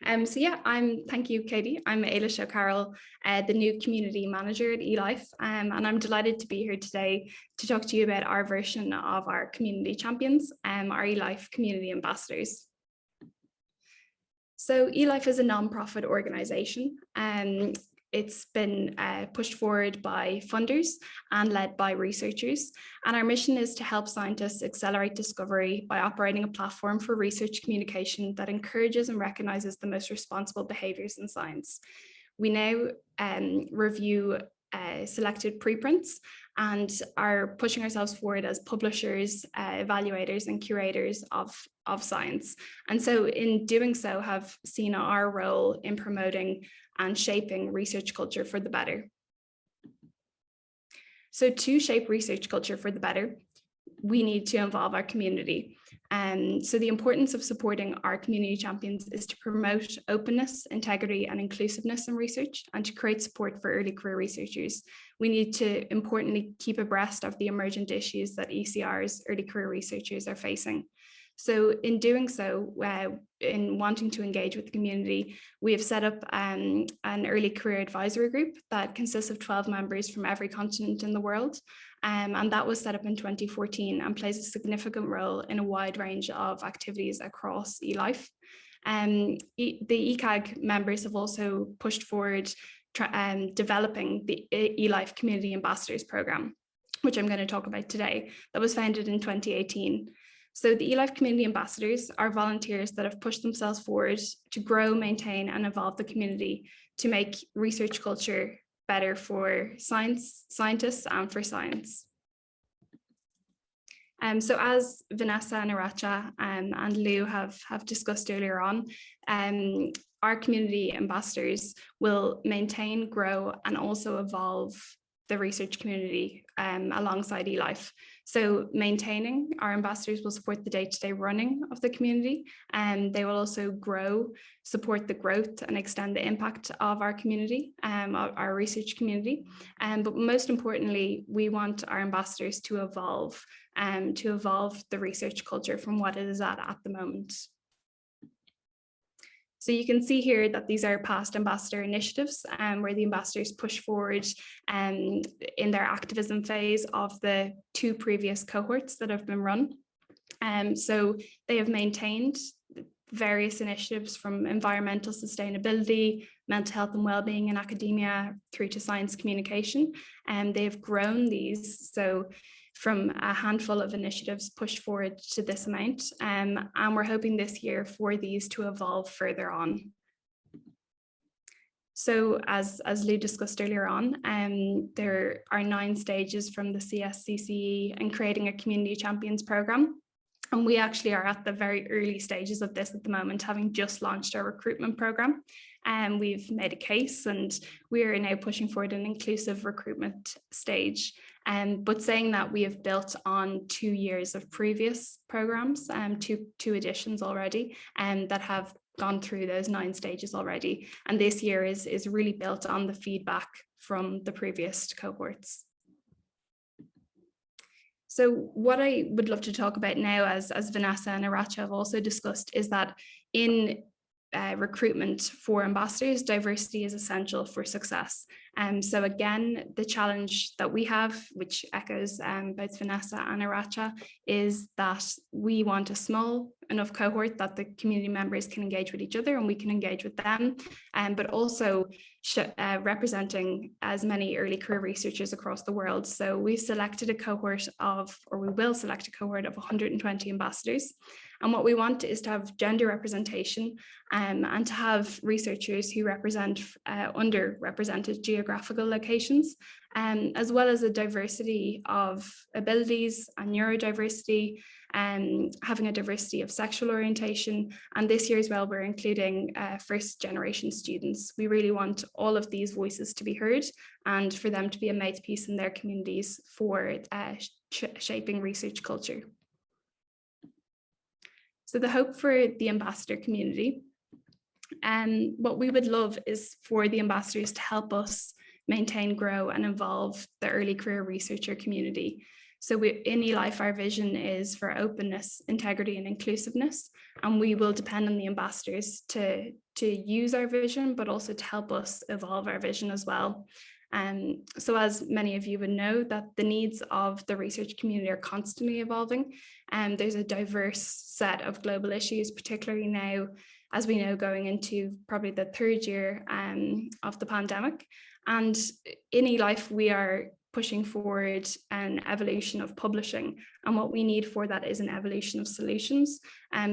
Thank you, Katie. I'm Ailís O'Carroll, the new community manager at eLife, and I'm delighted to be here today to talk to you about our version of our community champions, our eLife community ambassadors. So eLife is a non-profit organisation. It's been pushed forward by funders and led by researchers. And our mission is to help scientists accelerate discovery by operating a platform for research communication that encourages and recognises the most responsible behaviours in science. We now review selected preprints and are pushing ourselves forward as publishers, evaluators and curators of science. And so in doing so have seen our role in promoting and shaping research culture for the better. So to shape research culture for the better, we need to involve our community. So the importance of supporting our community champions is to promote openness, integrity and inclusiveness in research and to create support for early career researchers. We need to importantly keep abreast of the emergent issues that ECR's early career researchers are facing. So in doing so, in wanting to engage with the community, we have set up an early career advisory group that consists of 12 members from every continent in the world. And that was set up in 2014 and plays a significant role in a wide range of activities across eLife. The ECAG members have also pushed forward developing the eLife Community Ambassadors Programme, which I'm going to talk about today, that was founded in 2018. So the eLife Community Ambassadors are volunteers that have pushed themselves forward to grow, maintain and evolve the community to make research culture better for scientists and for science. So as Vanessa and Aracha and Lou have discussed earlier on, our community ambassadors will maintain, grow and also evolve the research community alongside eLife. So maintaining, our ambassadors will support the day-to-day running of the community, and they will also grow, support the growth and extend the impact of our community, our research community. But most importantly, we want our ambassadors to evolve the research culture from what it is at the moment. So you can see here that these are past ambassador initiatives where the ambassadors push forward in their activism phase of the 2 previous cohorts that have been run. So they have maintained various initiatives from environmental sustainability, mental health and wellbeing in academia through to science communication. And they've grown these. So from a handful of initiatives pushed forward to this amount. And we're hoping this year for these to evolve further on. So as Lou discussed earlier on, there are 9 stages from the CSCCE and creating a community champions programme. And we actually are at the very early stages of this at the moment, having just launched our recruitment programme. And we've made a case and we are now pushing forward an inclusive recruitment stage. But saying that, we have built on 2 years of previous programmes, two editions already, that have gone through those 9 stages already. And this year is really built on the feedback from the previous cohorts. So what I would love to talk about now, as Vanessa and Aracha have also discussed, is that in recruitment for ambassadors, diversity is essential for success. So again, the challenge that we have, which echoes both Vanessa and Aracha, is that we want a small enough cohort that the community members can engage with each other and we can engage with them, but also representing as many early career researchers across the world. So we've selected a cohort of, or we will select a cohort of 120 ambassadors. And what we want is to have gender representation and to have researchers who represent underrepresented geographical locations, as well as a diversity of abilities and neurodiversity, having a diversity of sexual orientation. And this year as well, we're including first generation students. We really want all of these voices to be heard and for them to be a mouthpiece in their communities for shaping research culture. So the hope for the ambassador community, what we would love is for the ambassadors to help us maintain, grow and evolve the early career researcher community. So in eLife, our vision is for openness, integrity, and inclusiveness, and we will depend on the ambassadors to use our vision, but also to help us evolve our vision as well. So as many of you would know, that the needs of the research community are constantly evolving, and there's a diverse set of global issues, particularly now, as we know, going into probably the third year of the pandemic. And in eLife, we are pushing forward an evolution of publishing, and what we need for that is an evolution of solutions.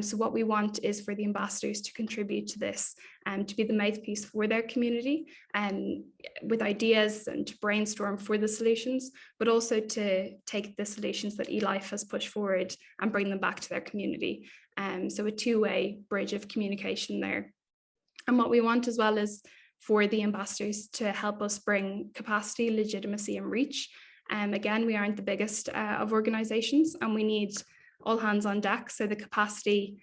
So what we want is for the ambassadors to contribute to this and to be the mouthpiece for their community, and with ideas and to brainstorm for the solutions, but also to take the solutions that eLife has pushed forward and bring them back to their community. So a two-way bridge of communication there. And what we want as well is for the ambassadors to help us bring capacity, legitimacy, and reach. Again, we aren't the biggest of organizations, and we need all hands on deck. So the capacity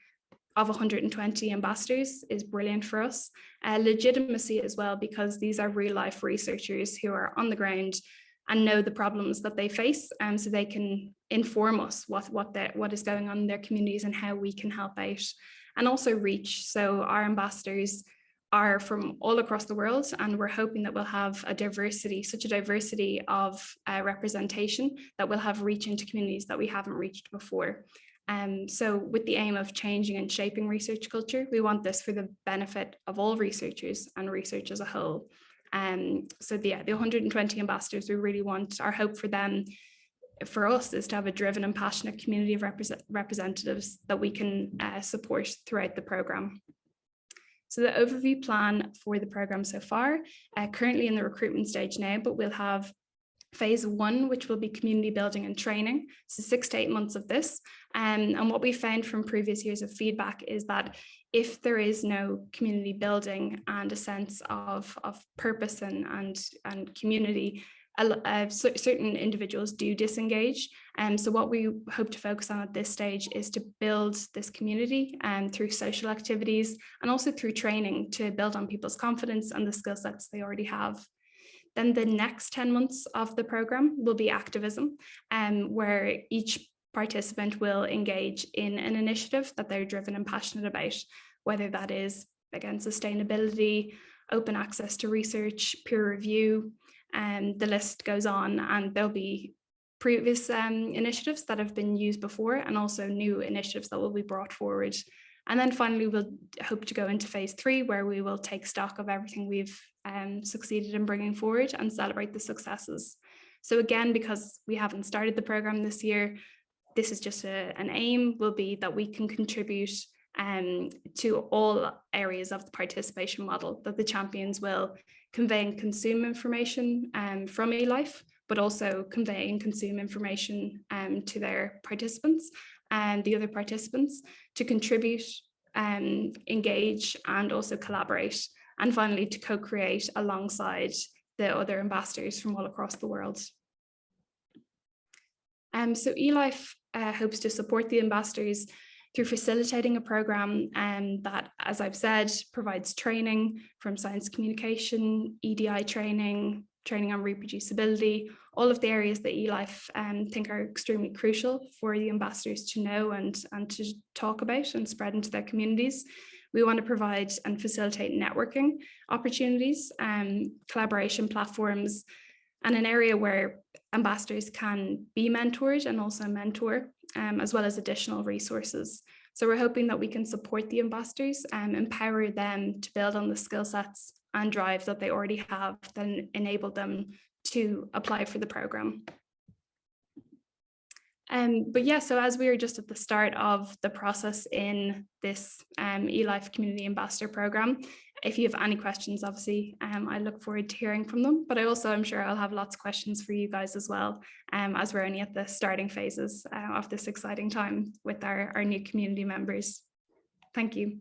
of 120 ambassadors is brilliant for us. Legitimacy as well, because these are real life researchers who are on the ground and know the problems that they face, so they can inform us what is going on in their communities and how we can help out. And also reach. So our ambassadors are from all across the world, and we're hoping that we'll have such a diversity of representation that we'll have reach into communities that we haven't reached before. So with the aim of changing and shaping research culture, we want this for the benefit of all researchers and research as a whole. So the 120 ambassadors, we really want, our hope for them, for us, is to have a driven and passionate community of representatives that we can support throughout the programme. So the overview plan for the programme so far, currently in the recruitment stage now, but we'll have phase 1, which will be community building and training. So 6 to 8 months of this. And what we found from previous years of feedback is that if there is no community building and a sense of purpose and community, certain individuals do disengage. So what we hope to focus on at this stage is to build this community through social activities and also through training to build on people's confidence and the skill sets they already have. Then the next 10 months of the programme will be activism, where each participant will engage in an initiative that they're driven and passionate about, whether that is, again, sustainability, open access to research, peer review, and the list goes on. And there'll be previous initiatives that have been used before, and also new initiatives that will be brought forward. And then finally, we'll hope to go into phase 3, where we will take stock of everything we've succeeded in bringing forward and celebrate the successes. So again, because we haven't started the programme this year, this is just an aim, will be that we can contribute to all areas of the participation model, that the champions will convey and consume information from eLife, but also convey and consume information to their participants and the other participants to contribute, engage, and also collaborate. And finally, to co-create alongside the other ambassadors from all across the world. So eLife hopes to support the ambassadors through facilitating a programme that, as I've said, provides training from science communication, EDI training on reproducibility, all of the areas that eLife think are extremely crucial for the ambassadors to know and to talk about and spread into their communities. We want to provide and facilitate networking opportunities, collaboration platforms, and an area where ambassadors can be mentored and also mentor, as well as additional resources. So we're hoping that we can support the ambassadors and empower them to build on the skill sets and drive that they already have, that enable them to apply for the programme. But yeah, so as we are just at the start of the process in this eLife Community Ambassador Programme, if you have any questions, obviously, I look forward to hearing from them. But I also, I'm sure I'll have lots of questions for you guys as well, as we're only at the starting phases of this exciting time with our new community members. Thank you.